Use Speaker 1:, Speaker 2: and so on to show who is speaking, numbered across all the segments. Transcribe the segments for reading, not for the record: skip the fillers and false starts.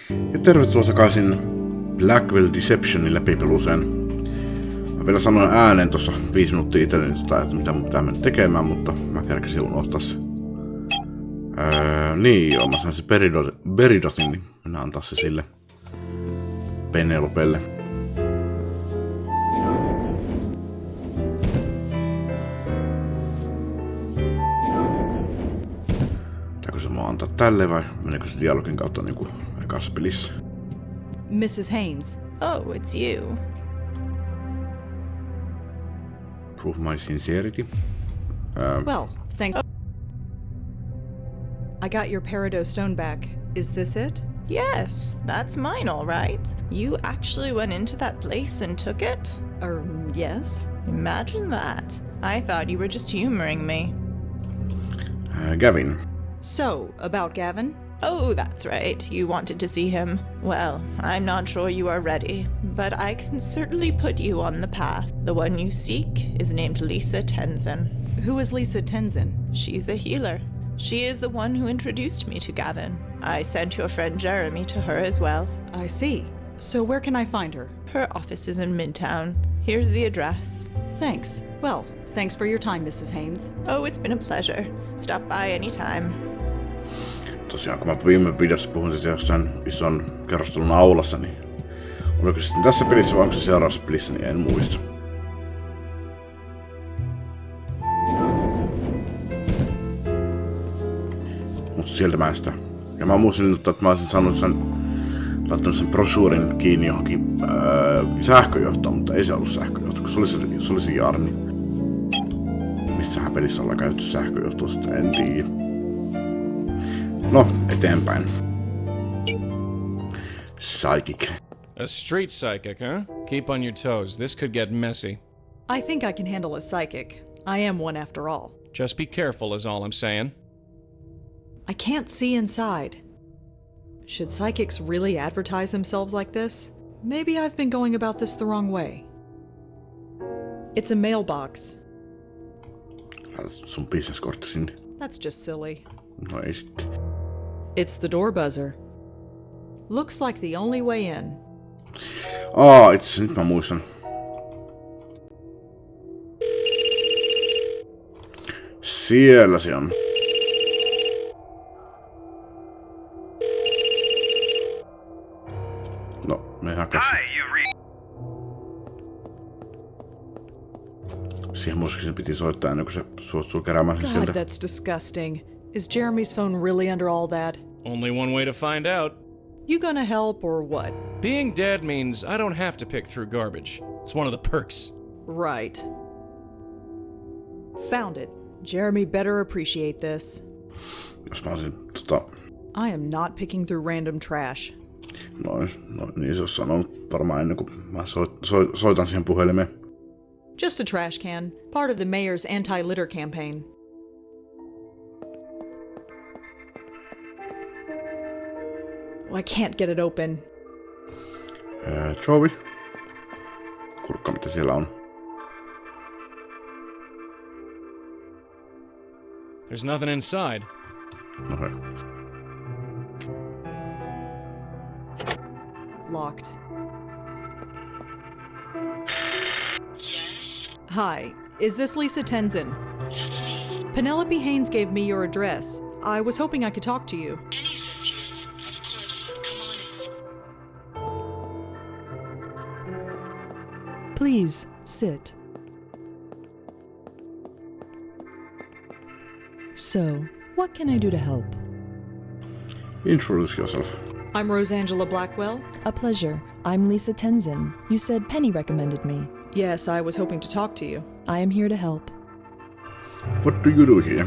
Speaker 1: Ja tervetuloa takaisin Blackwell Deceptionin läpipeluuseen. Mä vielä sanoin ääneen tuossa 5 minuuttia itselleni, että mitä mun pitää mennä tekemään, mutta mä kerkesin unohtaa se. Niin joo, mä sain se Beridotin, niin mennään antaa se sille Penelopelle. Pitääkö se mua antaa tälle vai meneekö se dialogin kautta niinku ekassa pelissä?
Speaker 2: Mrs. Haynes.
Speaker 3: Oh, it's you.
Speaker 1: Prove my sincerity.
Speaker 2: Well, thanks. I got your peridot stone back. Is this it?
Speaker 3: Yes, that's mine, all right. You actually went into that place and took it?
Speaker 2: Yes.
Speaker 3: Imagine that. I thought you were just humoring me.
Speaker 1: Gavin.
Speaker 2: So, about Gavin?
Speaker 3: Oh, that's right. You wanted to see him. Well, I'm not sure you are ready, but I can certainly put you on the path. The one you seek is named Lisa Tenzin.
Speaker 2: Who is Lisa Tenzin?
Speaker 3: She's a healer. She is the one who introduced me to Gavin. I sent your friend Jeremy to her as well.
Speaker 2: I see. So where can I find her?
Speaker 3: Her office is in Midtown. Here's the address.
Speaker 2: Thanks. Well, thanks for your time, Mrs. Haynes.
Speaker 3: Oh, it's been a pleasure. Stop by anytime.
Speaker 1: Tosiaan, kun mä viime videossa puhun sitten jostain ison kerrostelun aulassa, niin oliko se sitten tässä pelissä vai onko se seuraavassa pelissä, niin en muista. Mutta sieltä mä en sitä. Ja mä muistin, että mä olisin saanut sen, laittanut sen brosuurin kiinni johonkin sähköjohtoon, mutta ei se ollut sähköjohto, kun se oli se Jarni. Missähän pelissä ollaan käytetty sähköjohtoa, sitten en tiedä. No, eteenpäin. Psychic.
Speaker 4: A street psychic, huh? Keep on your toes. This could get messy.
Speaker 2: I think I can handle a psychic. I am one after all.
Speaker 4: Just be careful is all I'm saying.
Speaker 2: I can't see inside. Should psychics really advertise themselves like this? Maybe I've been going about this the wrong way. It's a mailbox.
Speaker 1: Sun businesskortti sinne.
Speaker 2: That's just silly.
Speaker 1: No ei sitten.
Speaker 2: It's the door buzzer. Looks like the only way in.
Speaker 1: Itse nyt mä muistan. Siellä se on. No, me hakas. Siihen muistaakseni piti soittaa ennen kuin se suostuu keräämään sen
Speaker 2: God,
Speaker 1: sieltä.
Speaker 2: that's disgusting. Is Jeremy's phone really under all that?
Speaker 4: Only one way to find out.
Speaker 2: You gonna help or what?
Speaker 4: Being dead means I don't have to pick through garbage. It's one of the perks.
Speaker 2: Right. Found it. Jeremy better appreciate this.
Speaker 1: Jos mä olisin
Speaker 2: I am not picking through random trash.
Speaker 1: No niin se olisi sanonut varmaan ennen kuin mä soitan siihen puhelimeen.
Speaker 2: Just a trash can, part of the mayor's anti-litter campaign. I can't get it open.
Speaker 1: Joey. Kurkka, mitä siellä on.
Speaker 4: There's nothing inside.
Speaker 1: No hei.
Speaker 2: Locked.
Speaker 5: Yes,
Speaker 2: Hi, is this Lisa Tenzin?
Speaker 5: that's me.
Speaker 2: Penelope Haynes gave me your address. I was hoping I could talk to you.
Speaker 5: Penny sent you. Of course. Come on in.
Speaker 6: Please, sit. So, what can I do to help?
Speaker 1: Introduce yourself.
Speaker 2: I'm Rosangela Blackwell.
Speaker 6: A pleasure. I'm Lisa Tenzin. You said Penny recommended me.
Speaker 2: Yes, I was hoping to talk to you.
Speaker 6: I am here to help.
Speaker 1: What do you do here?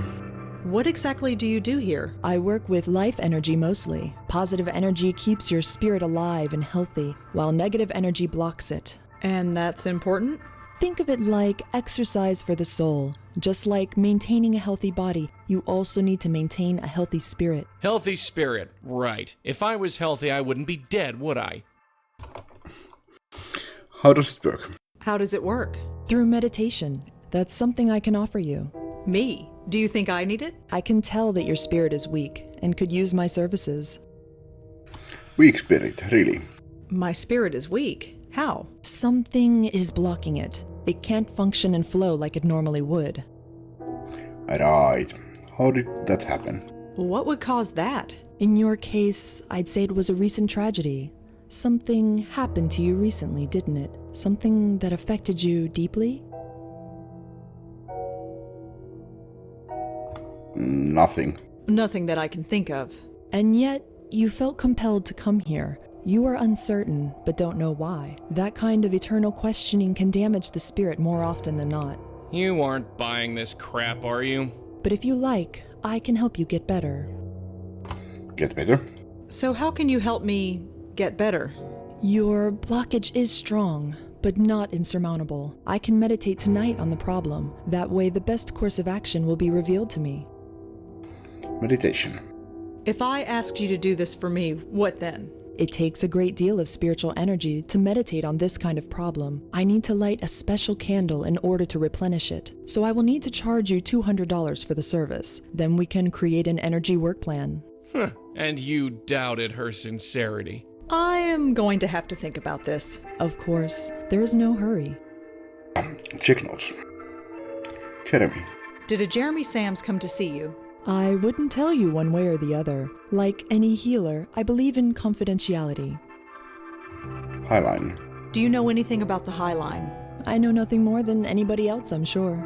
Speaker 2: What exactly do you do here?
Speaker 6: I work with life energy mostly. Positive energy keeps your spirit alive and healthy, while negative energy blocks it.
Speaker 2: And that's important?
Speaker 6: Think of it like exercise for the soul. Just like maintaining a healthy body, you also need to maintain a healthy spirit.
Speaker 4: Healthy spirit, right. If I was healthy, I wouldn't be dead, would I?
Speaker 1: How does it work?
Speaker 2: How does it work?
Speaker 6: Through meditation. That's something I can offer you.
Speaker 2: Me? Do you think I need it?
Speaker 6: I can tell that your spirit is weak and could use my services.
Speaker 1: Weak spirit, really.
Speaker 2: My spirit is weak. How?
Speaker 6: Something is blocking it. It can't function and flow like it normally would.
Speaker 1: Right. How did that happen?
Speaker 2: What would cause that?
Speaker 6: In your case, I'd say it was a recent tragedy. Something happened to you recently, didn't it? Something that affected you deeply?
Speaker 1: Nothing.
Speaker 2: Nothing that I can think of.
Speaker 6: And yet, you felt compelled to come here. You are uncertain, but don't know why. That kind of eternal questioning can damage the spirit more often than not.
Speaker 4: You aren't buying this crap, are you?
Speaker 6: But if you like, I can help you get better.
Speaker 1: Get better?
Speaker 2: So how can you help me get better?
Speaker 6: Your blockage is strong, but not insurmountable. I can meditate tonight on the problem. That way, the best course of action will be revealed to me.
Speaker 1: Meditation.
Speaker 2: If I asked you to do this for me, what then?
Speaker 6: It takes a great deal of spiritual energy to meditate on this kind of problem. I need to light a special candle in order to replenish it. So I will need to charge you $200 for the service. Then we can create an energy work plan.
Speaker 4: And you doubted her sincerity.
Speaker 2: I am going to have to think about this.
Speaker 6: Of course, there is no hurry.
Speaker 1: Check notes. Jeremy.
Speaker 2: Did a Jeremy Sams come to see you?
Speaker 6: I wouldn't tell you one way or the other. Like any healer, I believe in confidentiality.
Speaker 1: Highline.
Speaker 2: Do you know anything about the High Line?
Speaker 6: I know nothing more than anybody else, I'm sure.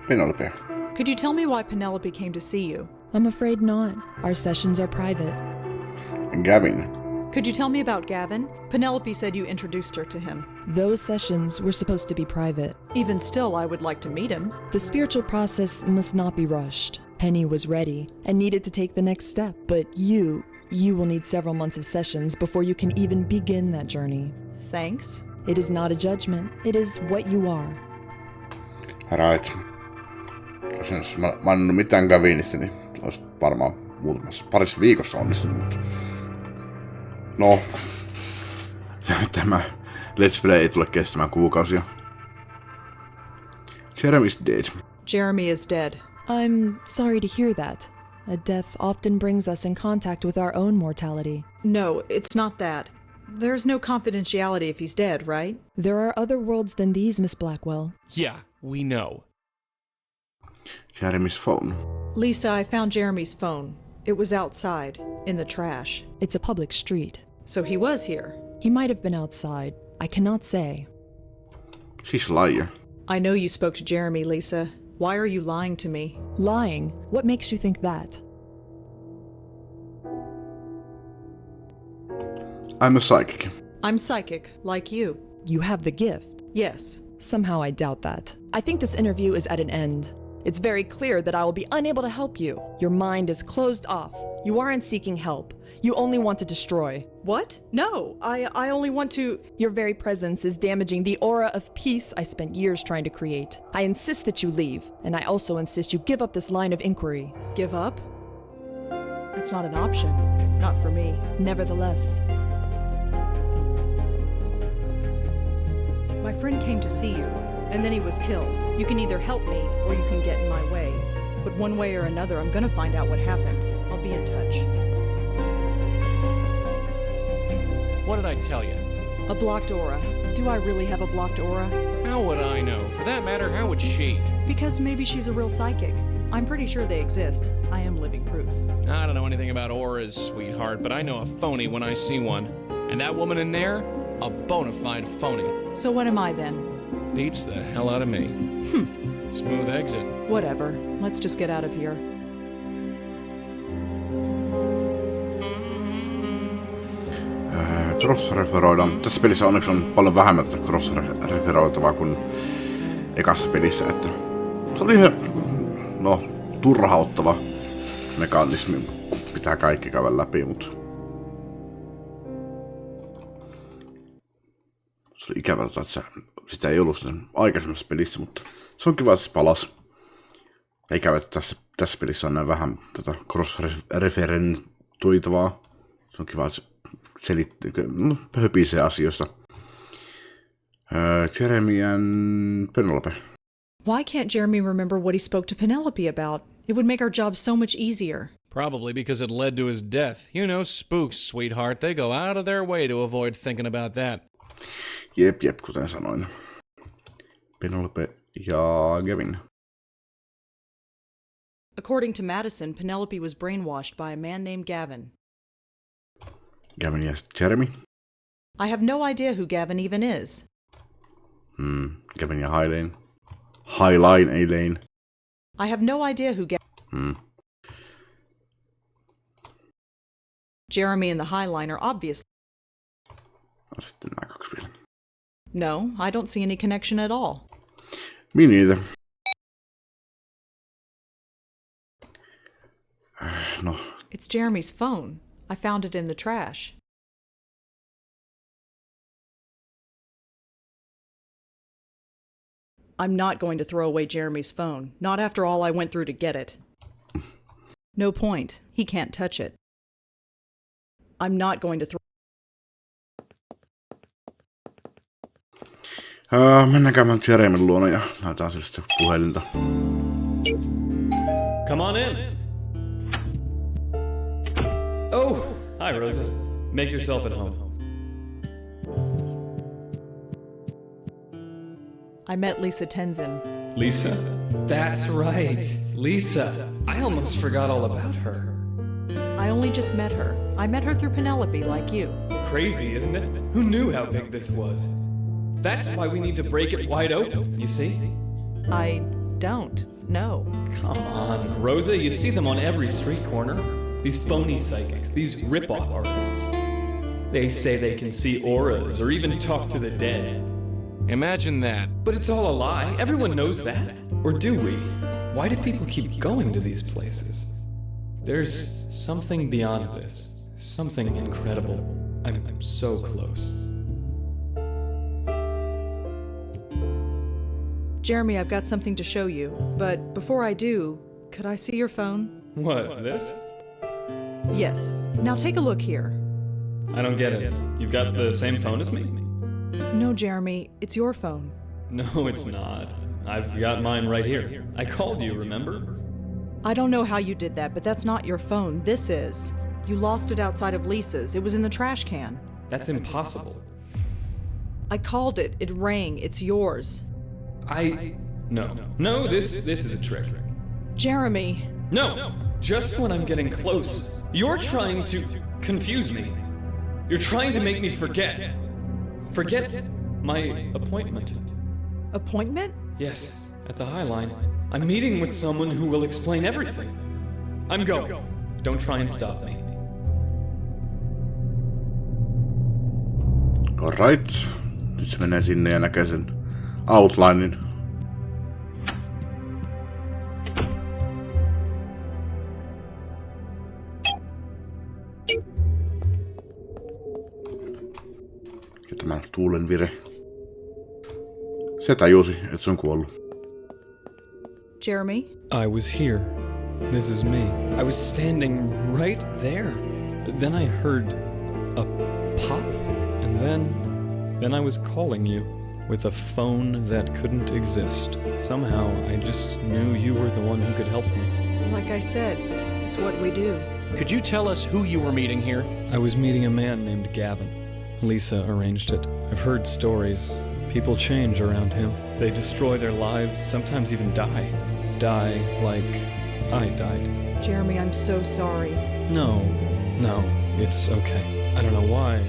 Speaker 1: Penelope.
Speaker 2: Could you tell me why Penelope came to see you?
Speaker 6: I'm afraid not. Our sessions are private.
Speaker 1: Gavin.
Speaker 2: Could you tell me about Gavin? Penelope said you introduced her to him.
Speaker 6: Those sessions were supposed to be private.
Speaker 2: Even still, I would like to meet him.
Speaker 6: The spiritual process must not be rushed. Penny was ready and needed to take the next step, but you will need several months of sessions before you can even begin that journey.
Speaker 2: Thanks.
Speaker 6: It is not a judgment, it is what you are.
Speaker 1: Right. Jos mä en ole mitään Gavinista, niin olisi varmaan parissa viikossa onnistunut, mutta... No, tämä Let's Play ei tule kestämään kuukausia. Jeremy's dead.
Speaker 2: Jeremy is dead.
Speaker 6: I'm sorry to hear that. A death often brings us in contact with our own mortality.
Speaker 2: No, it's not that. There's no confidentiality if he's dead, right?
Speaker 6: There are other worlds than these, Miss Blackwell.
Speaker 4: Yeah, we know.
Speaker 1: Jeremy's phone.
Speaker 2: Lisa, I found Jeremy's phone. It was outside, in the trash.
Speaker 6: It's a public street.
Speaker 2: So he was here.
Speaker 6: He might have been outside. I cannot say.
Speaker 1: She's a liar.
Speaker 2: I know you spoke to Jeremy, Lisa. Why are you lying to me?
Speaker 6: Lying? What makes you think that?
Speaker 1: I'm a psychic.
Speaker 2: I'm psychic, like you.
Speaker 6: You have the gift.
Speaker 2: Yes.
Speaker 6: Somehow I doubt that. I think this interview is at an end. It's very clear that I will be unable to help you. Your mind is closed off. You aren't seeking help. You only want to destroy.
Speaker 2: What? No, I only want to...
Speaker 6: Your very presence is damaging the aura of peace I spent years trying to create. I insist that you leave, and I also insist you give up this line of inquiry.
Speaker 2: Give up? That's not an option. Not for me.
Speaker 6: Nevertheless,
Speaker 2: My friend came to see you, and then he was killed. You can either help me, or you can get in my way. But one way or another, I'm gonna find out what happened. I'll be in touch.
Speaker 4: What did I tell you?
Speaker 2: A blocked aura. Do I really have a blocked aura?
Speaker 4: How would I know? For that matter, how would she?
Speaker 2: Because maybe she's a real psychic. I'm pretty sure they exist. I am living proof.
Speaker 4: I don't know anything about auras, sweetheart, but I know a phony when I see one. And that woman in there? A bona fide phony.
Speaker 2: So what am I then?
Speaker 4: Beats the hell out of me. Smooth exit.
Speaker 2: Whatever. Let's just get out of here.
Speaker 1: Cross-referoidaan. Tässä pelissä onneksi on paljon vähemmän tätä cross-referoitavaa kuin ekassa pelissä, että se oli ihan, turhauttava mekanismi. Pitää kaikki käydä läpi, mutta se oli ikävä, että sitä ei ollut siinä aikaisemmassa pelissä, mutta se on kiva, että se palasi. Ikävä, että tässä pelissä on näin vähän tätä cross-referentoitavaa. Se on kiva, että se höpisee asioista. Jeremy and Penelope.
Speaker 2: Why can't Jeremy remember what he spoke to Penelope about? It would make our job so much easier.
Speaker 4: Probably because it led to his death. You know, spooks, sweetheart. They go out of their way to avoid thinking about that.
Speaker 1: Jep, kuten sanoin. Penelope ja Gavin.
Speaker 2: According to Madison, Penelope was brainwashed by a man named Gavin.
Speaker 1: Gavin ja Jeremy.
Speaker 2: I have no idea who Gavin even is.
Speaker 1: Gavin ja Highline. Highline, ei Lane.
Speaker 2: I have no idea who Gavin... Jeremy and the Highline are obvious.
Speaker 1: Sitten nämä kaksi vielä.
Speaker 2: No, I don't see any connection at all.
Speaker 1: Me neither. No.
Speaker 2: It's Jeremy's phone. I found it in the trash. I'm not going to throw away Jeremy's phone. Not after all I went through to get it. No point. He can't touch it. I'm not going to throw...
Speaker 1: Mennään käymään Jeremin luona ja näytään sille sitä puhelinta.
Speaker 7: Come on in. Oh, hi Rosa. Make yourself at home.
Speaker 2: I met Lisa Tenzin.
Speaker 7: Lisa? That's right, Lisa. I almost forgot all about her.
Speaker 2: I only just met her. I met her through Penelope, like you.
Speaker 7: Crazy, isn't it? Who knew how big this was? That's why we need to break it wide open, you see?
Speaker 2: I don't know.
Speaker 7: Come on, Rosa, you see them on every street corner. These phony psychics, these rip-off artists. They say they can see auras or even talk to the dead.
Speaker 4: Imagine that.
Speaker 7: But it's all a lie. Everyone knows that. Or do we? Why do people keep going to these places? There's something beyond this. Something incredible. I'm so close.
Speaker 2: Jeremy, I've got something to show you. But before I do, could I see your phone?
Speaker 7: What, this?
Speaker 2: Yes. Now take a look here.
Speaker 7: I don't get it. You've got the same phone as me?
Speaker 2: No, Jeremy, it's your phone.
Speaker 7: No, it's not. I've got mine right here. I called you, remember?
Speaker 2: I don't know how you did that, but that's not your phone. This is. You lost it outside of Lisa's. It was in the trash can.
Speaker 7: That's impossible.
Speaker 2: I called it. It rang. It's yours.
Speaker 7: No, this is a trick.
Speaker 2: Jeremy.
Speaker 7: No! Just when I'm getting close, you're trying to confuse me. You're trying to make me forget. Forget my appointment.
Speaker 2: Appointment?
Speaker 7: Yes, at the Highline. I'm meeting with someone who will explain everything. I'm going. Don't try and stop me.
Speaker 1: Alright. Nyt se menee sinne ja näkee sen outlinen. Ja tämä tuulenvire. Se tajusi, että se on kuollut.
Speaker 2: Jeremy?
Speaker 7: I was here. This is me. I was standing right there. Then I heard a pop, and then I was calling you with a phone that couldn't exist. Somehow, I just knew you were the one who could help me.
Speaker 2: Like I said, it's what we do.
Speaker 4: Could you tell us who you were meeting here?
Speaker 7: I was meeting a man named Gavin. Lisa arranged it. I've heard stories. People change around him. They destroy their lives, sometimes even die. Die like I died.
Speaker 2: Jeremy, I'm so sorry.
Speaker 7: No, it's okay. I don't know why,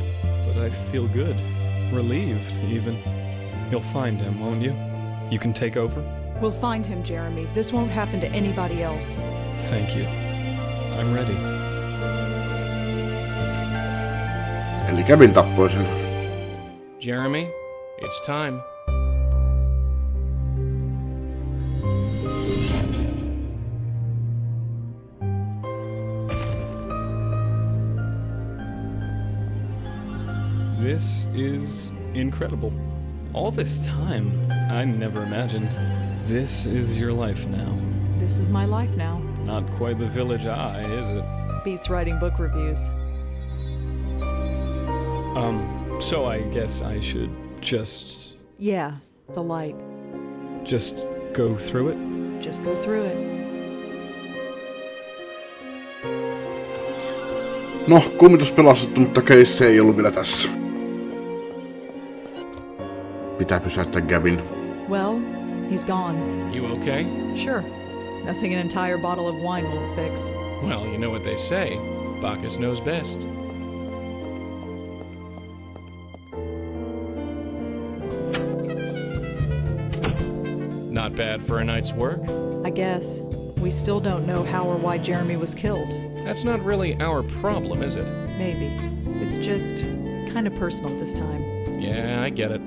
Speaker 7: but I feel good. Relieved, even. You'll find him, won't you? You can take over?
Speaker 2: We'll find him, Jeremy. This won't happen to anybody else.
Speaker 7: Thank you. I'm ready.
Speaker 1: Eli Gavin tappoi sen.
Speaker 4: Jeremy, it's time.
Speaker 7: This is incredible. All this time, I never imagined. This is your life now.
Speaker 2: This is my life now.
Speaker 7: Not quite the village eye, is it?
Speaker 2: Beats writing book reviews.
Speaker 7: So I guess I should just
Speaker 2: Yeah, the light.
Speaker 7: just go through it?
Speaker 2: Just go through it.
Speaker 1: No, kummitus pelastuttu, mutta keissi ei ollut vielä tässä. Pitää pysäyttää Gavin.
Speaker 2: Well, he's gone.
Speaker 4: You okay?
Speaker 2: Sure. Nothing an entire bottle of wine won't fix.
Speaker 4: Well, you know what they say. Bacchus knows best. Not bad for a night's work.
Speaker 2: I guess. We still don't know how or why Jeremy was killed.
Speaker 4: That's not really our problem, is it?
Speaker 2: Maybe. It's just kind of personal this time.
Speaker 4: Yeah, I get it.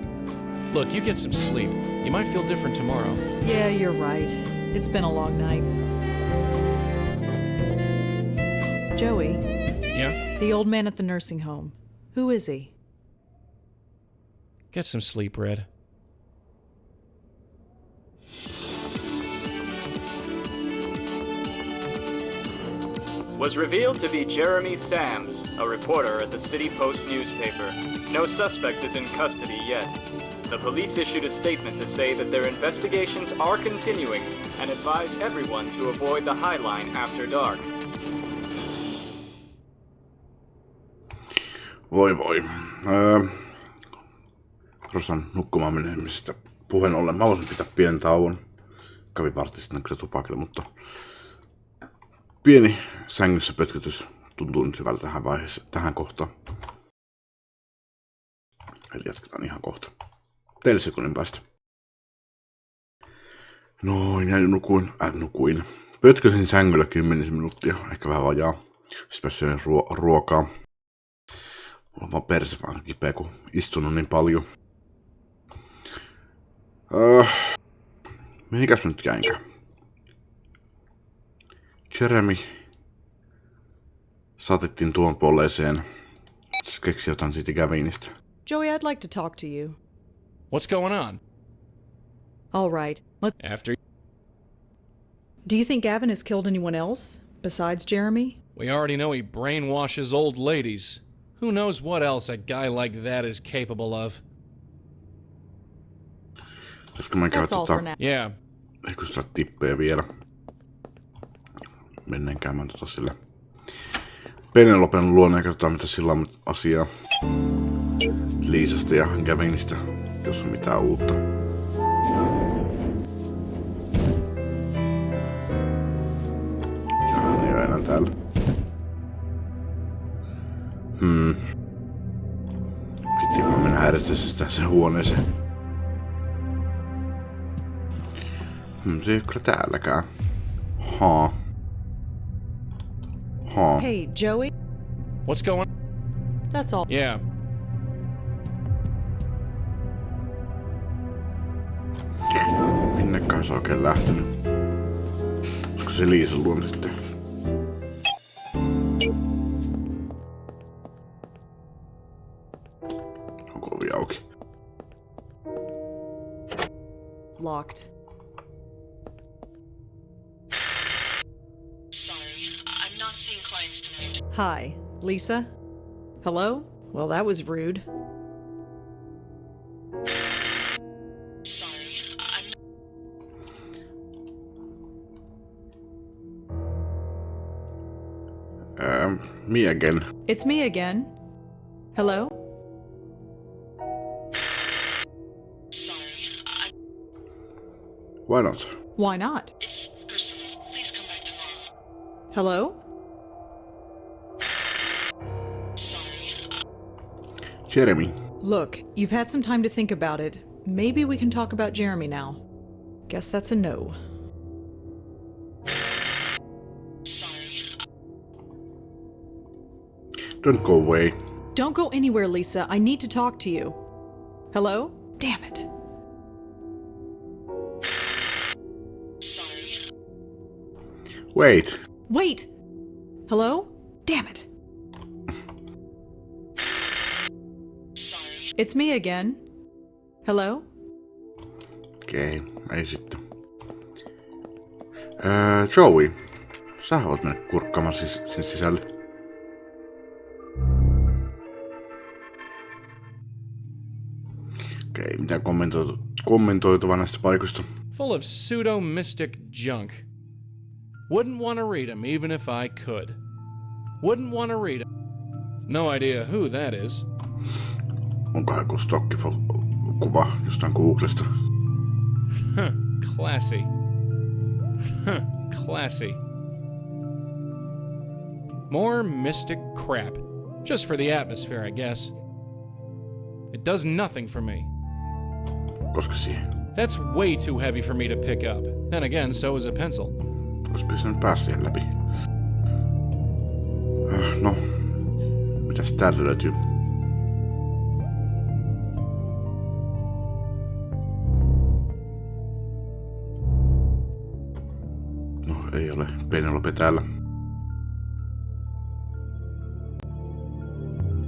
Speaker 4: Look, you get some sleep. You might feel different tomorrow.
Speaker 2: Yeah, you're right. It's been a long night. Joey,
Speaker 4: Yeah?
Speaker 2: the old man at the nursing home. Who is he?
Speaker 4: Get some sleep, Red.
Speaker 8: Was revealed to be Jeremy Sams, a reporter at the City Post newspaper. No suspect is in custody yet. The police issued a statement to say that their investigations are continuing and advise everyone to avoid the High Line after dark.
Speaker 1: Voi. Rosan nukkumaan menemisestä puheen ollen. Mä voisin pitää pienen tauon. Kävin vartista kyllä tupakille, mutta pieni sängyssä pötkötys tuntuu nyt hyvältä tähän kohtaan. Eli jatketaan ihan kohta. Teille sekunnin päästä. Noin, ja nukuin. Pötkösin sängyllä 10 minuuttia, ehkä vähän vajaa. Sitten söin ruokaa. Mulla on vaan perse vaan kipeä, kun istunut niin paljon. Mihinkäs nyt jäinkään? Jeremy saatettiin tuon polleeseen. Se keksi jotain siitä Gavinista.
Speaker 2: Joey, I'd like to talk to you.
Speaker 4: What's going on?
Speaker 2: All right.
Speaker 4: After
Speaker 2: Do you think Gavin has killed anyone else besides Jeremy?
Speaker 4: we already know he brainwashes old ladies. Who knows what else a guy like that is capable of?
Speaker 1: Koska mä käyn
Speaker 2: That's all for now.
Speaker 4: Yeah.
Speaker 1: Eikö saa tippejä vielä? Mennään käymään sille Penelopen luona ja katsotaan mitä sillä on asiaa Liisasta ja Gavinista, jos on mitään uutta. Ja hän ei ole enää täällä. Pittikö mä mennä häiritsestä sen huoneeseen? Se ei ole kyllä täälläkään.
Speaker 2: Hey, Joey?
Speaker 4: What's going on?
Speaker 2: That's all.
Speaker 4: Yeah.
Speaker 1: Minnekähän se on oikein lähtenyt? Olisiko se Liisan luona sitten? Onko ovi auki?
Speaker 2: Locked.
Speaker 5: Sorry, I'm not seeing clients tonight.
Speaker 2: Hi, Lisa? Hello? Well, that was rude.
Speaker 5: Sorry, I'm
Speaker 1: Me again.
Speaker 2: It's me again. Hello?
Speaker 5: sorry. I'm
Speaker 1: Why not?
Speaker 2: Why not?
Speaker 5: It's personal. Please come back tomorrow.
Speaker 2: Hello?
Speaker 5: Sorry.
Speaker 1: Jeremy.
Speaker 2: Look, you've had some time to think about it. Maybe we can talk about Jeremy now. Guess that's a no.
Speaker 5: Sorry.
Speaker 1: Don't go away.
Speaker 2: Don't go anywhere, Lisa. I need to talk to you. Hello? Damn it.
Speaker 5: Sorry.
Speaker 1: Wait.
Speaker 2: Wait! Hello? Damn it.
Speaker 5: Sorry.
Speaker 2: It's me again. Hello?
Speaker 1: Okei, ei sitten. Joey. Sä oot mennyt kurkkaamaan sen sisälle. Okei, mitä kommentoitavaa näistä paikoista?
Speaker 4: Full of pseudo-mystic junk. Wouldn't want to read 'em even if I could. Wouldn't want to read 'em. No idea who that is.
Speaker 1: Onko joku stokkikuva jostain Googlesta?
Speaker 4: Classy. Classy. More mystic crap. Just for the atmosphere, I guess. It does nothing for me.
Speaker 1: Koska siihen?
Speaker 4: That's way too heavy for me to pick up. Then again, so is a pencil.
Speaker 1: Ois pitänyt päästä siihen läpi. No. Mitäs täältä löytyy? No, ei ole Penelope täällä.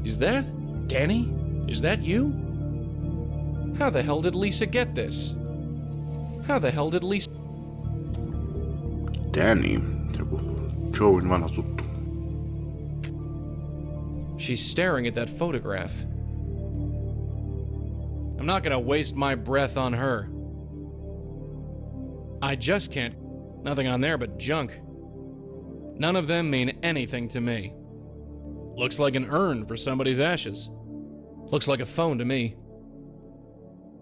Speaker 4: Is that Danny? Is that you? How the hell did Lisa get this? How the hell did Lisa...
Speaker 1: Danny. Joku Joein vanha tuttu.
Speaker 4: She's staring at that photograph. I'm not gonna waste my breath on her. I just can't. Nothing on there but junk. None of them mean anything to me. Looks like an urn for somebody's ashes. Looks like a phone to me.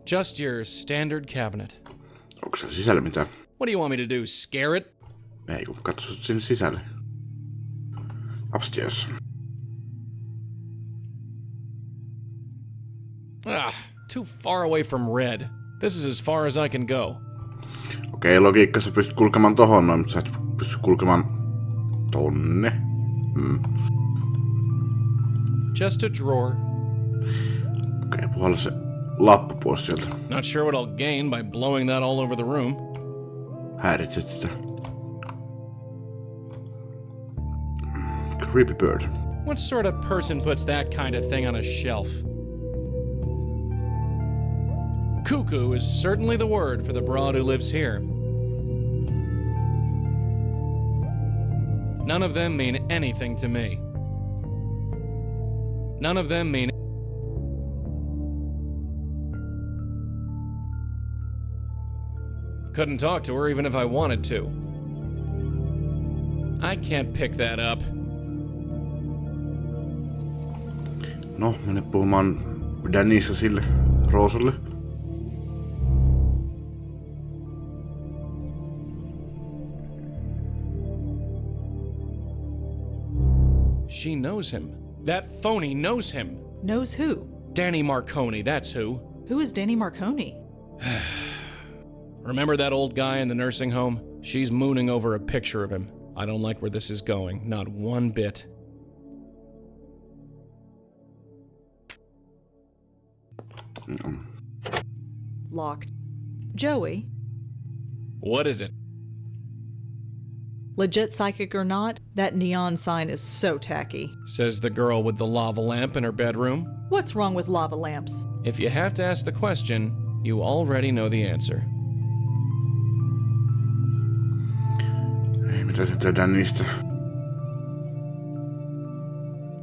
Speaker 4: Just your standard cabinet.
Speaker 1: Onko siellä sisällä mitään?
Speaker 4: What do you want me to do, scare it?
Speaker 1: Ei kun katso sinne sisälle. Upstairs.
Speaker 4: Too far away from red. This is as far as I can go.
Speaker 1: Okei, logiikka, sä pystyt kulkemaan tohon noin, mutta sä et pysty kulkemaan tonne.
Speaker 4: Just a drawer.
Speaker 1: Okei, puhalla se lappu pois sieltä.
Speaker 4: Not sure what I'll gain by blowing that all over the room.
Speaker 1: Häiritset sitä. Creepy bird.
Speaker 4: What sort of person puts that kind of thing on a shelf? Cuckoo is certainly the word for the broad who lives here. None of them mean anything to me. None of them mean... Couldn't talk to her even if I wanted to. I can't pick that up.
Speaker 1: No, mene puhumaan Dannyssa sille Roosalle.
Speaker 4: She knows him. That phony knows him.
Speaker 2: Knows who?
Speaker 4: Danny Marconi, that's who.
Speaker 2: Who is Danny Marconi?
Speaker 4: Remember that old guy in the nursing home? She's mooning over a picture of him. I don't like where this is going, not one bit.
Speaker 2: Locked. Joey,
Speaker 4: What is it?
Speaker 2: legit psychic or not, that neon sign is so tacky.
Speaker 4: Says the girl with the lava lamp in her bedroom.
Speaker 2: What's wrong with lava lamps?
Speaker 4: If you have to ask the question, you already know the answer.
Speaker 1: Ei, mitä se tehdään niistä?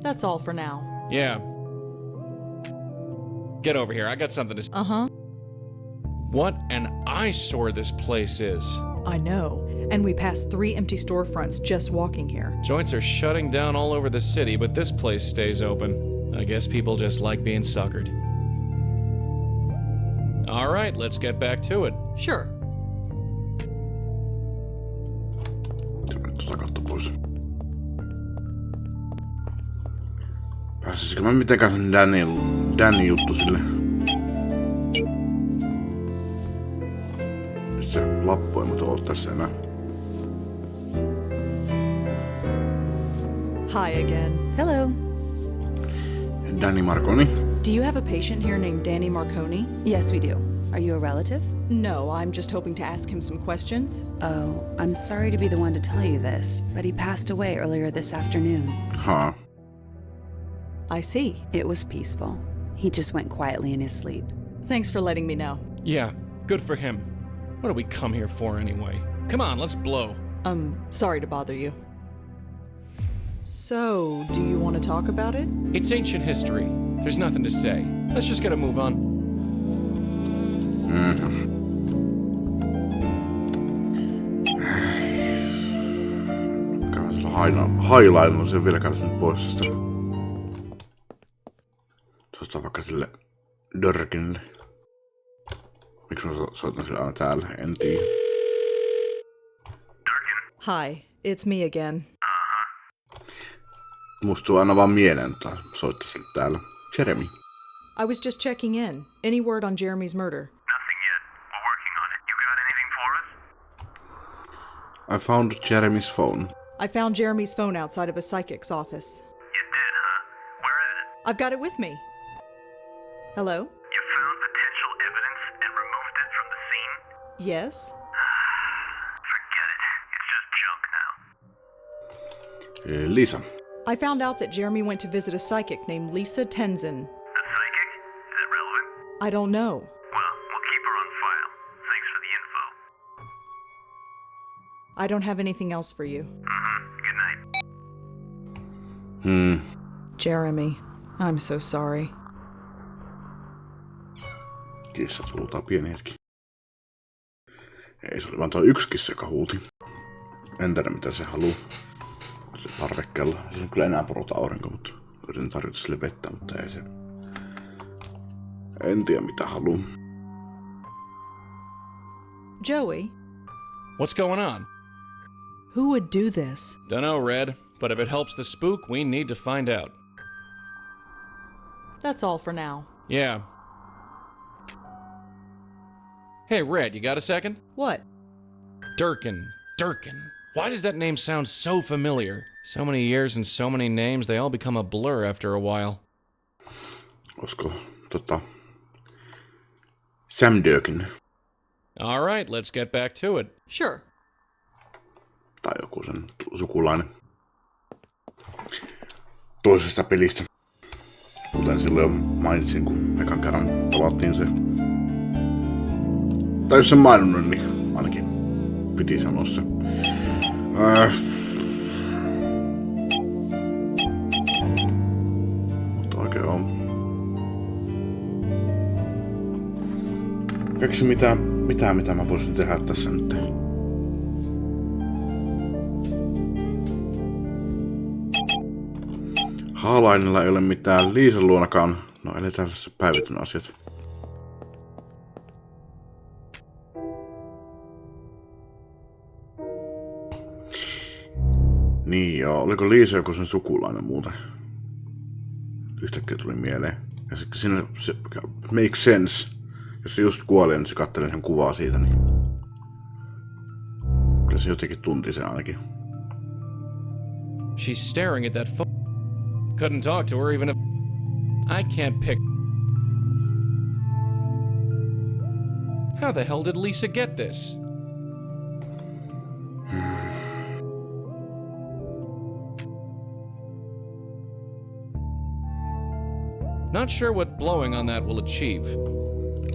Speaker 2: That's all for now.
Speaker 4: Yeah. Get over here, I got something to say.
Speaker 2: Uh-huh.
Speaker 4: What an eyesore this place is.
Speaker 2: I know. And we passed 3 empty storefronts just walking here.
Speaker 4: Joints are shutting down all over the city, but this place stays open. I guess people just like being suckered. All right, let's get back to it.
Speaker 2: Sure.
Speaker 1: Tuosta katto pois. Pääsisikö mä mitenkään Danny juttu sille? Nyt se lappu ei muuta ole tässä enää.
Speaker 2: Hi again.
Speaker 9: Hello.
Speaker 1: Danny Marconi.
Speaker 2: Do you have a patient here named Danny Marconi?
Speaker 9: Yes, we do. Are you a relative?
Speaker 2: No, I'm just hoping to ask him some questions.
Speaker 9: Oh, I'm sorry to be the one to tell you this, but he passed away earlier this afternoon.
Speaker 1: Huh.
Speaker 2: I see.
Speaker 9: It was peaceful. He just went quietly in his sleep.
Speaker 2: Thanks for letting me know.
Speaker 4: Yeah, good for him. What do we come here for anyway? Come on, let's blow.
Speaker 2: Sorry to bother you. So, do you want to talk about it?
Speaker 4: It's ancient history. There's nothing to say. Let's just get a move on.
Speaker 1: Käydään sillä hailailla sen vielä käydään pois sitä. Soittaa vaikka sille Dörkinille. Miksi mä soitan sille aina täällä? En tiedä.
Speaker 2: Hi, it's me again.
Speaker 1: Musta tuu aina vaan mieleen, että soittaa sille täällä. Jeremy.
Speaker 2: I was just checking in. Any word on Jeremy's murder?
Speaker 10: Nothing yet. We're working on it. You got anything for us?
Speaker 1: I found Jeremy's phone.
Speaker 2: I found Jeremy's phone outside of a psychic's office.
Speaker 10: You did, huh? Where is it?
Speaker 2: I've got it with me. Hello?
Speaker 10: You found potential evidence and removed it from the scene?
Speaker 2: Yes?
Speaker 10: Forget it. It's just junk now.
Speaker 1: Lisa.
Speaker 2: I found out that Jeremy went to visit a psychic named Lisa Tenzin.
Speaker 10: The psychic? Is it relevant?
Speaker 2: I don't know.
Speaker 10: Well, we'll keep her on file. Thanks for the info.
Speaker 2: I don't have anything else for you.
Speaker 10: Good night.
Speaker 2: Jeremy, I'm so sorry.
Speaker 1: Kissat huutaa pieni hetki. Ei, se oli vaan tuo yksi kissa, joka huuti. En tiedä mitä se haluu. Se parvekkeella. Se on kyllä enää porota aurinko, mutta yritän tarjota sille vettä, mutta ei se... En tiedä mitä haluu.
Speaker 2: Joey,
Speaker 4: What's going on?
Speaker 2: who would do this?
Speaker 4: Dunno, Red, but if it helps the spook, we need to find out.
Speaker 2: That's all for now.
Speaker 4: Yeah. Hey, Red, you got a second?
Speaker 2: What?
Speaker 4: Durkin. Why does that name sound so familiar? So many years and so many names, they all become a blur after a while.
Speaker 1: Olisiko Sam Durkin
Speaker 4: All right, let's get back to it.
Speaker 2: Sure.
Speaker 1: tai joku sen sukulainen toisesta pelistä. Kuten silloin jo mainitsin, kun ekan kerran tavattiin se. Tai jos sen maininnut, niin ainakin piti sanoa se. Mutta oikein on. Keksi mitä mä voisin tehdä tässä nyt. Haalainilla ei ole mitään, Liisan luonakaan. No eli tällaiset päivityn asiat. Niin joo, oliko Liisa joku sen sukulainen muuten? Yhtäkkiä tuli mieleen. Ja siinä se makes sense. Jos se just kuoli, niin se kattelee sen kuvaa siitä, niin... Kyllä se jotenkin tunti sen ainakin.
Speaker 4: She's staring at that phone. Couldn't talk to her even if... I can't pick... How the hell did Lisa get this? Not sure what blowing on that will achieve.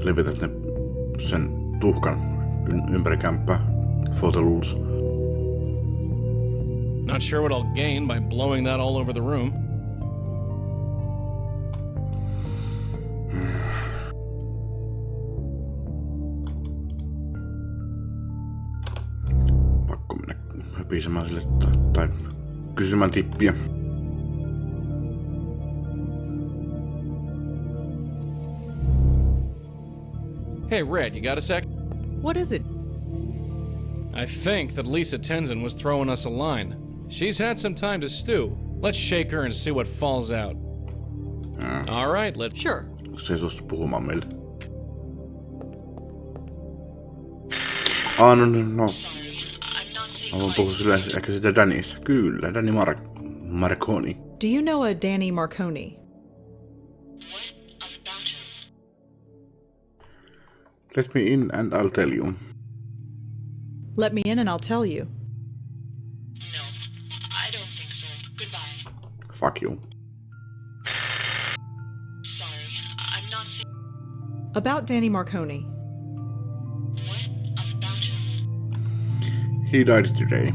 Speaker 1: Levität ne sen tuhkan ympäri kämppää. Photorules.
Speaker 4: Not sure what I'll gain by blowing that all over the room.
Speaker 1: Pakko mennä höpisemään sille tai kysymään tippiä.
Speaker 4: Hey, Red, you got a sec?
Speaker 2: What is it?
Speaker 4: I think that Lisa Tenzin was throwing us a line. She's had some time to stew. Let's shake her and see what falls out. All right, let's...
Speaker 2: Sure.
Speaker 1: Se ei suostu puhumaan meille. No. Mä voin puhua silleen ehkä sitä Dannystä. Kyllä, Danny Marconi.
Speaker 2: Do you know a Danny Marconi?
Speaker 1: Let me in and I'll tell you.
Speaker 2: Let me in and I'll tell you.
Speaker 5: No, I don't think so. Goodbye.
Speaker 1: Fuck you.
Speaker 5: Sorry, I'm not seeing...
Speaker 2: About Danny Marconi.
Speaker 5: What about him?
Speaker 1: He died today.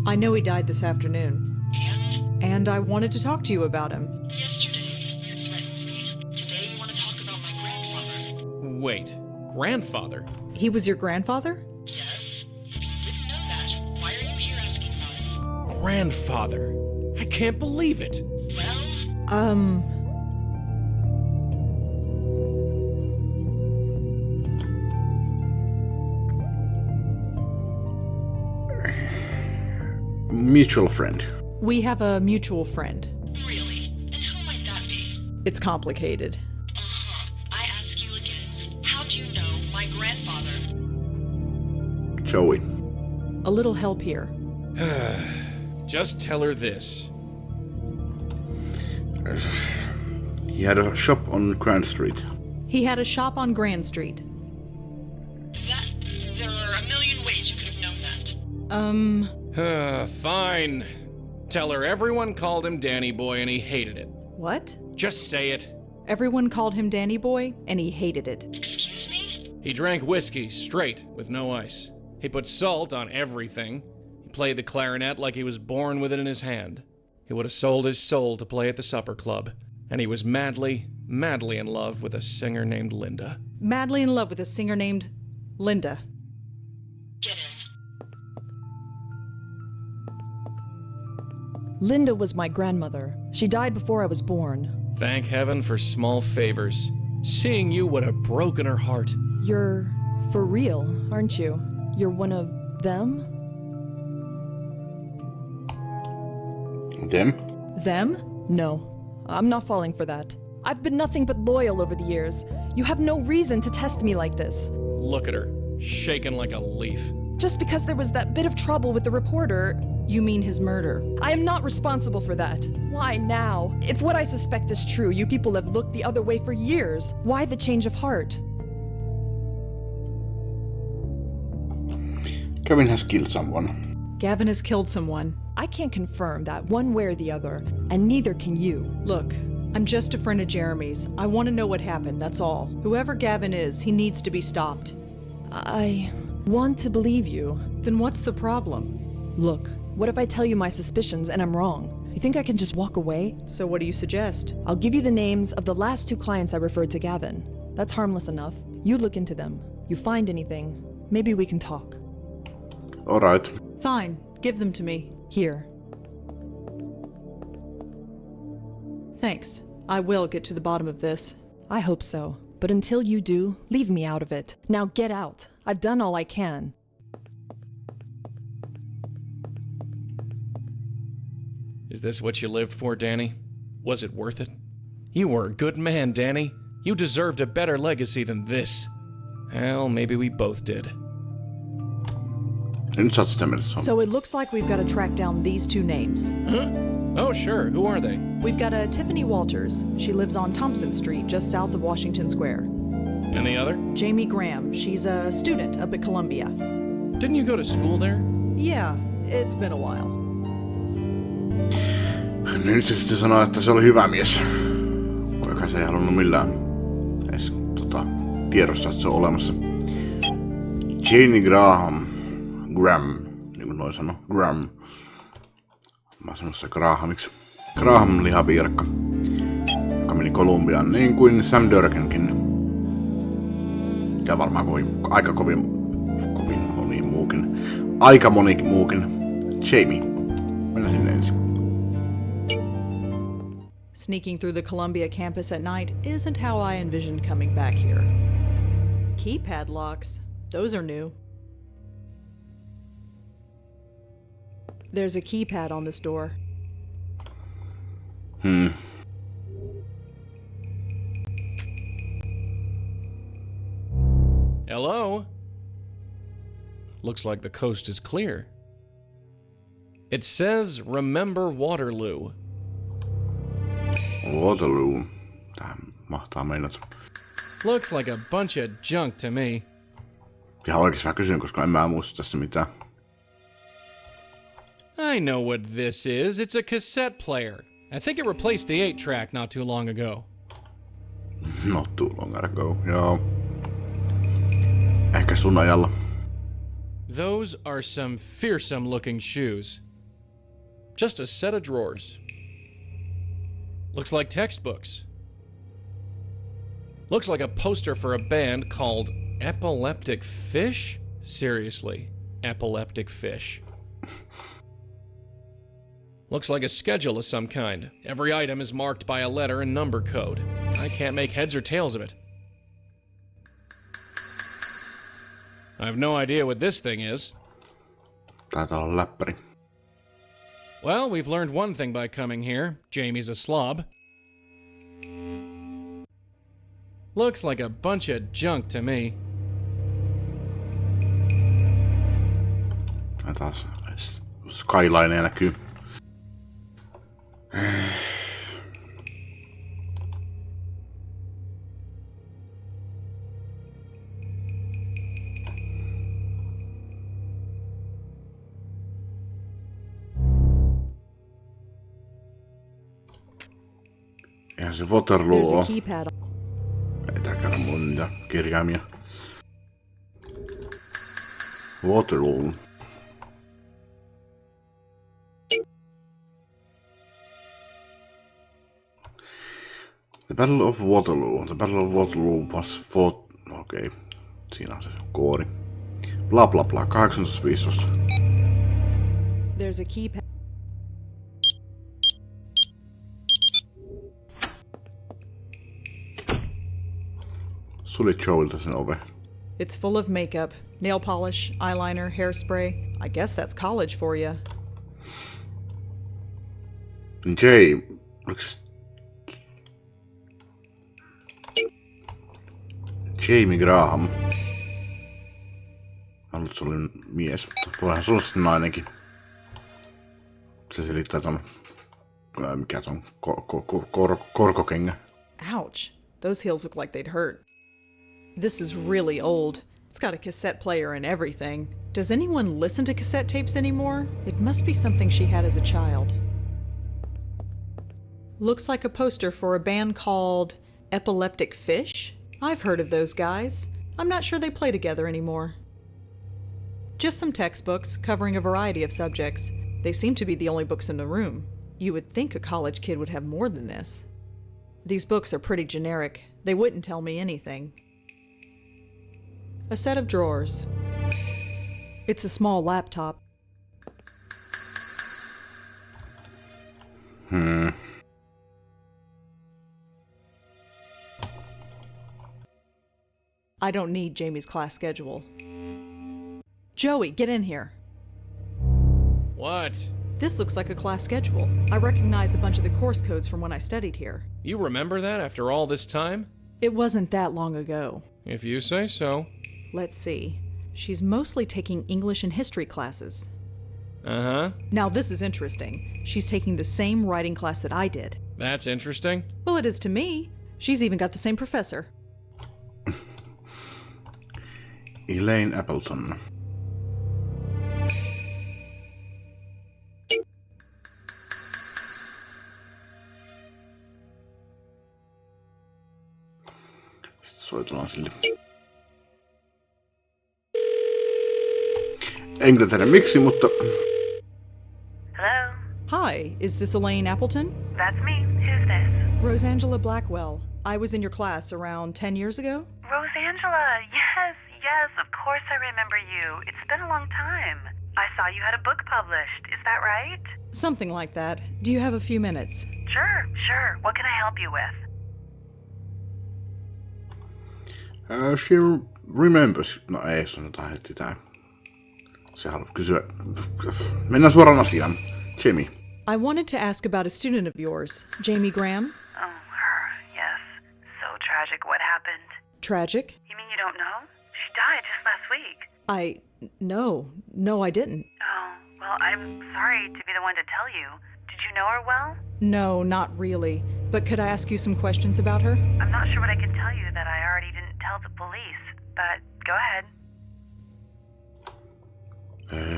Speaker 2: I know he died this afternoon.
Speaker 5: And?
Speaker 2: And I wanted to talk to you about him.
Speaker 5: Yesterday, you threatened me. Today, you want to talk about my grandfather.
Speaker 4: Wait, grandfather?
Speaker 2: He was your grandfather?
Speaker 5: Yes? If you didn't know that, why are you here asking about it?
Speaker 4: Grandfather? I can't believe it.
Speaker 5: Well,
Speaker 1: mutual friend.
Speaker 2: We have a mutual friend.
Speaker 5: Really? And who might that be?
Speaker 2: It's complicated.
Speaker 5: Uh-huh. I ask you again. How do you know my grandfather?
Speaker 1: Joey.
Speaker 2: A little help here.
Speaker 4: Just tell her this.
Speaker 1: He had a shop on Grand Street.
Speaker 2: He had a shop on Grand Street.
Speaker 5: There are a million ways you could have known that.
Speaker 4: Fine. Tell her everyone called him Danny Boy and he hated it.
Speaker 2: What?
Speaker 4: Just say it.
Speaker 2: Everyone called him Danny Boy, and he hated it.
Speaker 5: Excuse me?
Speaker 4: He drank whiskey straight with no ice. He put salt on everything. He played the clarinet like he was born with it in his hand. He would have sold his soul to play at the supper club. And he was madly, madly in love with a singer named Linda.
Speaker 2: Madly in love with a singer named Linda.
Speaker 5: Get in.
Speaker 6: Linda was my grandmother. She died before I was born.
Speaker 4: Thank heaven for small favors. Seeing you would have broken her heart.
Speaker 6: You're for real, aren't you? You're one of them?
Speaker 1: Them?
Speaker 6: Them? No, I'm not falling for that. I've been nothing but loyal over the years. You have no reason to test me like this.
Speaker 4: Look at her, shaking like a leaf.
Speaker 6: Just because there was that bit of trouble with the reporter.
Speaker 2: You mean his murder?
Speaker 6: I am not responsible for that. Why now? If what I suspect is true, you people have looked the other way for years. Why the change of heart?
Speaker 1: Kevin has killed someone.
Speaker 2: Gavin has killed someone.
Speaker 6: I can't confirm that one way or the other, and neither can you.
Speaker 2: Look, I'm just a friend of Jeremy's. I want to know what happened, that's all. Whoever Gavin is, he needs to be stopped.
Speaker 6: I want to believe you.
Speaker 2: Then what's the problem?
Speaker 6: Look, what if I tell you my suspicions and I'm wrong? You think I can just walk away?
Speaker 2: So what do you suggest?
Speaker 6: I'll give you the names of the last 2 clients I referred to Gavin. That's harmless enough. You look into them. You find anything, maybe we can talk.
Speaker 1: Alright.
Speaker 2: Fine, give them to me.
Speaker 6: Here.
Speaker 2: Thanks. I will get to the bottom of this.
Speaker 6: I hope so. But until you do, leave me out of it. Now get out. I've done all I can.
Speaker 4: Is this what you lived for, Danny? Was it worth it? You were a good man, Danny. You deserved a better legacy than this. Well, maybe we both did.
Speaker 2: So it looks like we've got to track down these 2 names.
Speaker 4: Huh? Oh, sure. Who are they?
Speaker 2: We've got a Tiffany Walters. She lives on Thompson Street, just south of Washington Square.
Speaker 4: And the other?
Speaker 2: Jamie Graham. She's a student up at Columbia.
Speaker 4: Didn't you go to school there?
Speaker 2: Yeah, it's been a while.
Speaker 1: Nyt se sitten sanoo, että se oli hyvä mies. Vaikka se ei halunnut millään edes tiedostaa, että se on olemassa. Janie Graham. Niin kuin noi sanoo. Graham. Mä sanon sitä Grahamiksi. Graham lihapiirakka. Joka meni Kolumbiaan niin kuin Sam Durkinkin. Ja varmaan aika kovin moni muukin. Aika moni muukin. Jamie. Mennään sinne ensin.
Speaker 2: Sneaking through the Columbia campus at night isn't how I envisioned coming back here. Keypad locks. Those are new. There's a keypad on this door.
Speaker 4: Hello? Looks like the coast is clear. It says, remember Waterloo.
Speaker 1: Waterloo. Tää mahtaa meinata.
Speaker 4: Looks like a bunch of junk to me.
Speaker 1: Ihan oikeesti mä kysyn, koska en mä muista tästä mitään.
Speaker 4: I know what this is. It's a cassette player. I think it replaced the 8-track not too long ago.
Speaker 1: Not too long ago, joo. Ehkä sun ajalla.
Speaker 4: Those are some fearsome-looking shoes. Just a set of drawers. Looks like textbooks. Looks like a poster for a band called Epileptic Fish? Seriously, Epileptic Fish. Looks like a schedule of some kind. Every item is marked by a letter and number code. I can't make heads or tails of it. I have no idea what this thing is.
Speaker 1: Taitaa olla läppäri.
Speaker 4: Well, we've learned one thing by coming here. Jamie's a slob. Looks like a bunch of junk to me.
Speaker 1: Ja taas skyline näkyy. Eihän se Waterloo
Speaker 2: There's a
Speaker 1: oo.
Speaker 2: keypad.
Speaker 1: Ei tää käydä mulla niitä kirjaimia. Waterloo. The Battle of Waterloo. The Battle of Waterloo was fought... Okei. Siinä on se koodi. Bla bla bla. 1815.
Speaker 2: There's a keypad.
Speaker 1: Sulit Joelta sen ove.
Speaker 2: It's full of makeup, nail polish, eyeliner, hairspray. I guess that's college for you.
Speaker 1: Jay... Oliks... Jamie Graham. Mä luulen, että se oli mies, mutta voihan se olla sitten nainenkin. Se selittää ton... Mikä ton korkokengä.
Speaker 2: Ouch. Those heels look like they'd hurt. This is really old. It's got a cassette player and everything. Does anyone listen to cassette tapes anymore? It must be something she had as a child. Looks like a poster for a band called Epileptic Fish. I've heard of those guys. I'm not sure they play together anymore. Just some textbooks covering a variety of subjects. They seem to be the only books in the room. You would think a college kid would have more than this. These books are pretty generic. They wouldn't tell me anything. A set of drawers. It's a small laptop. I don't need Jamie's class schedule. Joey, get in here.
Speaker 4: What?
Speaker 2: This looks like a class schedule. I recognize a bunch of the course codes from when I studied here.
Speaker 4: You remember that after all this time?
Speaker 2: It wasn't that long ago.
Speaker 4: If you say so.
Speaker 2: Let's see. She's mostly taking English and history classes.
Speaker 4: Uh-huh.
Speaker 2: Now this is interesting. She's taking the same writing class that I did.
Speaker 4: That's interesting.
Speaker 2: Well, it is to me. She's even got the same professor.
Speaker 1: Elaine Appleton. Sitten soitellaan sille. En kyllä tiedä miksi, mutta...
Speaker 11: Hello?
Speaker 2: Hi, is this Elaine Appleton?
Speaker 11: That's me. Who's this?
Speaker 2: Rosangela Blackwell. I was in your class around 10 years ago.
Speaker 11: Rosangela. Yes, of course I remember you. It's been a long time. I saw you had a book published. Is that right?
Speaker 2: Something like that. Do you have a few minutes?
Speaker 11: Sure. What can I help you with?
Speaker 1: She remembers... No ei, sanotaan heti tää. Se haluaa kysyä. Mennään suoraan asiaan. Jamie.
Speaker 2: I wanted to ask about a student of yours, Jamie Graham.
Speaker 11: Oh, her. Yes. So tragic. What happened?
Speaker 2: Tragic?
Speaker 11: You mean you don't know? She died just last week.
Speaker 2: No, I didn't.
Speaker 11: Oh, well, I'm sorry to be the one to tell you. Did you know her well?
Speaker 2: No, not really. But could I ask you some questions about her?
Speaker 11: I'm not sure what I can tell you that I already didn't tell the police, but go ahead.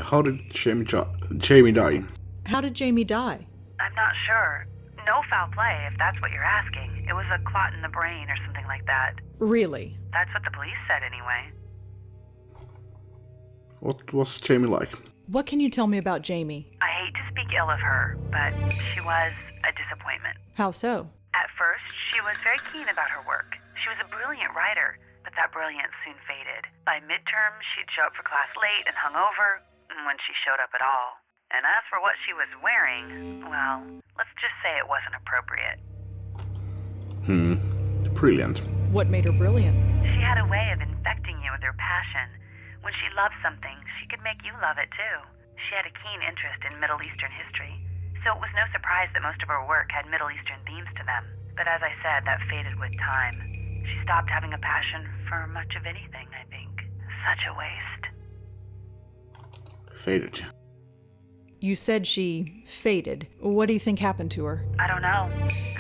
Speaker 1: How did Jamie die?
Speaker 2: How did Jamie die?
Speaker 11: I'm not sure. No foul play, if that's what you're asking. It was a clot in the brain or something like that.
Speaker 2: Really?
Speaker 11: That's what the police said anyway.
Speaker 1: What was Jamie like?
Speaker 2: What can you tell me about Jamie?
Speaker 11: I hate to speak ill of her, but she was a disappointment.
Speaker 2: How so?
Speaker 11: At first, she was very keen about her work. She was a brilliant writer, but that brilliance soon faded. By midterm, she'd show up for class late and hungover, when she showed up at all. And as for what she was wearing, well, let's just say it wasn't appropriate.
Speaker 1: Brilliant.
Speaker 2: What made her brilliant?
Speaker 11: She had a way of infecting you with her passion. When she loved something, she could make you love it too. She had a keen interest in Middle Eastern history. so it was no surprise that most of her work had Middle Eastern themes to them. But as I said, that faded with time. She stopped having a passion for much of anything, I think. Such a waste.
Speaker 1: Faded.
Speaker 2: You said she faded. What do you think happened to her?
Speaker 11: I don't know.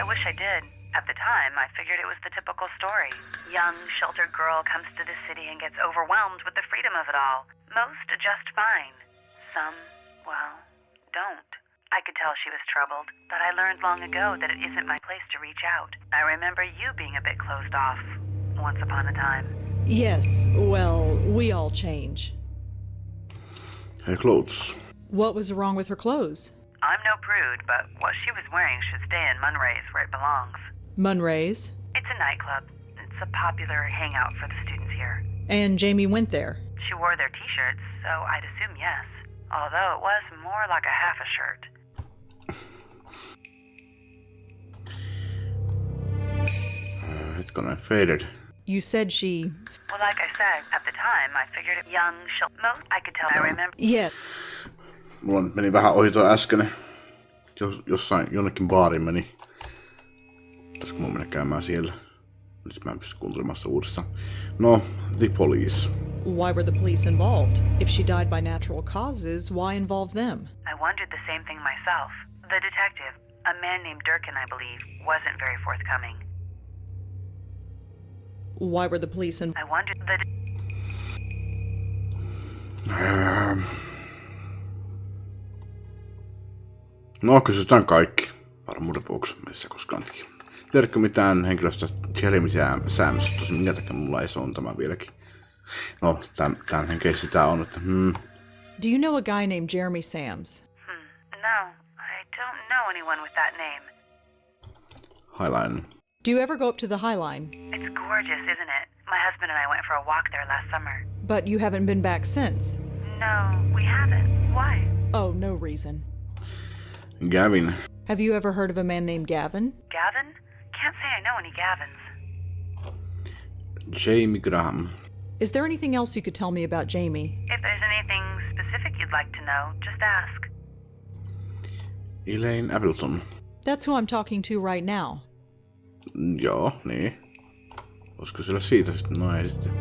Speaker 11: I wish I did. At the time, I figured it was the typical story. Young, sheltered girl comes to the city and gets overwhelmed with the freedom of it all. Most adjust fine. Some, well, don't. I could tell she was troubled, but I learned long ago that it isn't my place to reach out. I remember you being a bit closed off, once upon a time.
Speaker 2: Yes, well, we all change.
Speaker 1: Her clothes.
Speaker 2: What was wrong with her clothes?
Speaker 11: I'm no prude, but what she was wearing should stay in Munray's where it belongs.
Speaker 2: Munray's?
Speaker 11: It's a nightclub. It's a popular hangout for the students here.
Speaker 2: And Jamie went there?
Speaker 11: She wore their t-shirts, so I'd assume yes. Although it was more like a half a shirt.
Speaker 1: Hetkonen, faded.
Speaker 2: You said she...
Speaker 11: Well, like I said, at the time, I figured it young, most I could tell. I remember...
Speaker 2: Yeah.
Speaker 1: Mulla meni vähän ohi tuo äsken. Jossain, jonnekin baariin meni. Pitäisikö mun mennä käymään siellä? Nyt mä en pysty kuuntelemaan sitä uudestaan. No, the police.
Speaker 2: Why were the police involved? If she died by natural causes, why involve them?
Speaker 11: I wondered the same thing myself. The detective, a man named Durkin, I believe, wasn't very forthcoming.
Speaker 2: Why were the police
Speaker 11: I wondered the...
Speaker 1: No, kysytään kaikki. Varmuuden vuoksi meissä koskaankin. Tiedätkö mitään henkilöstä Jeremy Sams? Tosin minkä takia mulla ei se on tämä vieläkin. No, tämän henkilössä sitä on, että
Speaker 2: Do you know a guy named Jeremy Sams?
Speaker 11: No, I don't know anyone with that name.
Speaker 1: Highline.
Speaker 2: Do you ever go up to the High Line?
Speaker 11: It's gorgeous, isn't it? My husband and I went for a walk there last summer.
Speaker 2: But you haven't been back since?
Speaker 11: No, we haven't. Why?
Speaker 2: Oh, no reason.
Speaker 1: Gavin.
Speaker 2: Have you ever heard of a man named Gavin?
Speaker 11: Gavin? Can't say I know any Gavins.
Speaker 1: Jamie Graham.
Speaker 2: Is there anything else you could tell me about Jamie?
Speaker 11: If there's anything specific you'd like to know, just ask.
Speaker 1: Elaine Appleton.
Speaker 2: That's who I'm talking to right now.
Speaker 1: Joo, niin. Olisiko siellä siitä sitten? No ei sitten.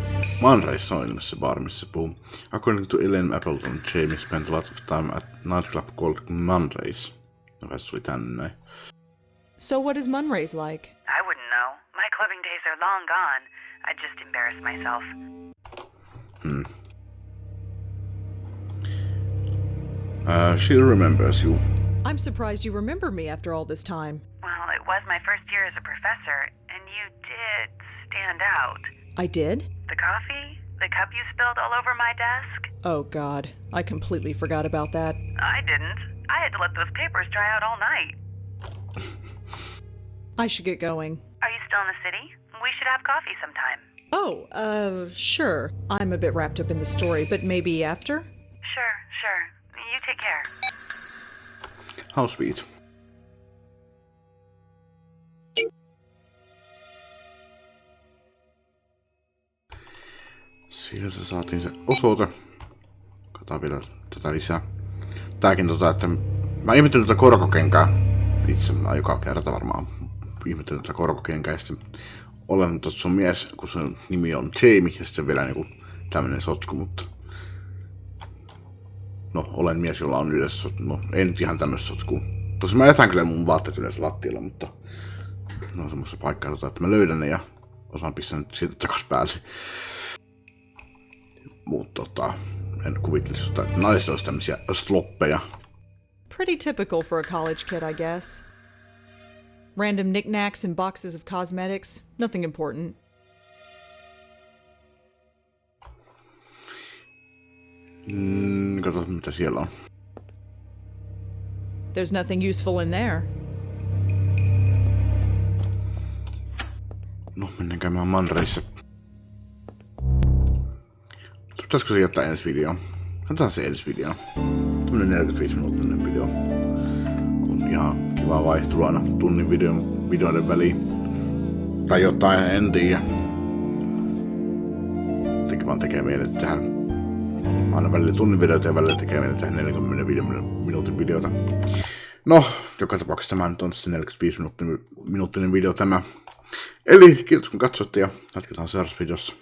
Speaker 1: Munray's on ilmeisesti se bar, missä se puhuu. According to Elaine Appleton, Jamie spent a lot of time at nightclub called Munray's. No kai se tuli tänne näin.
Speaker 2: So what is Munray's like?
Speaker 11: I wouldn't know. My clubbing days are long gone. I'd just embarrass myself.
Speaker 1: She remembers you.
Speaker 2: I'm surprised you remember me after all this time.
Speaker 11: Well, it was my first year as a professor, and you did stand out.
Speaker 2: I did?
Speaker 11: The coffee? The cup you spilled all over my desk?
Speaker 2: Oh God, I completely forgot about that.
Speaker 11: I didn't. I had to let those papers dry out all night.
Speaker 2: I should get going.
Speaker 11: Are you still in the city? We should have coffee sometime.
Speaker 2: Oh, sure. I'm a bit wrapped up in the story, but maybe after?
Speaker 11: Sure. You take care.
Speaker 1: How sweet. Sieltä saatiin se osoite. Katsotaan vielä tätä lisää. Tääkin että mä ihmettelin tätä korkokenkää. Itse mä joka kerta varmaan ihmettelin tätä korkokenkää. Ja sitten olen sun mies, kun sen nimi on Jamie. Ja sitten vielä niinku tämmönen sotsku, mutta... No, olen mies, jolla on yleensä... No, ei nyt ihan tämmöistä sotskua. Tosin mä jätän kyllä mun vaatteet yleensä lattialla, mutta... No on semmoista paikkaa, että mä löydän ne ja osaan pistää nyt siitä takas päälle. Mutta en kuvittelisi, että naiset olisi tämmöisiä sloppeja.
Speaker 2: Pretty typical for a college kid, I guess. Random knickknacks and boxes of cosmetics. Nothing important.
Speaker 1: Katsotaan, mitä siellä on.
Speaker 2: There's nothing useful in there.
Speaker 1: No, mennään käymään Munray'ssa. Pitäisikö se jättää ensi videoon? Katsotaan se ensi videoon. Tämmönen 45 minuuttinen video. On ihan kiva vaihtelu aina tunnin videoiden väliin. Tai jotain, en tiedä. Jotenkin vaan tekee mieli tehdä aina välillä tunnin videoita ja välillä tekee mieli tehdä 45 minuutin videota. No, joka tapauksessa tämä nyt on sitten 45-minuuttinen video tämä. Eli kiitos kun katsoitte ja jatketaan seuraavassa videossa.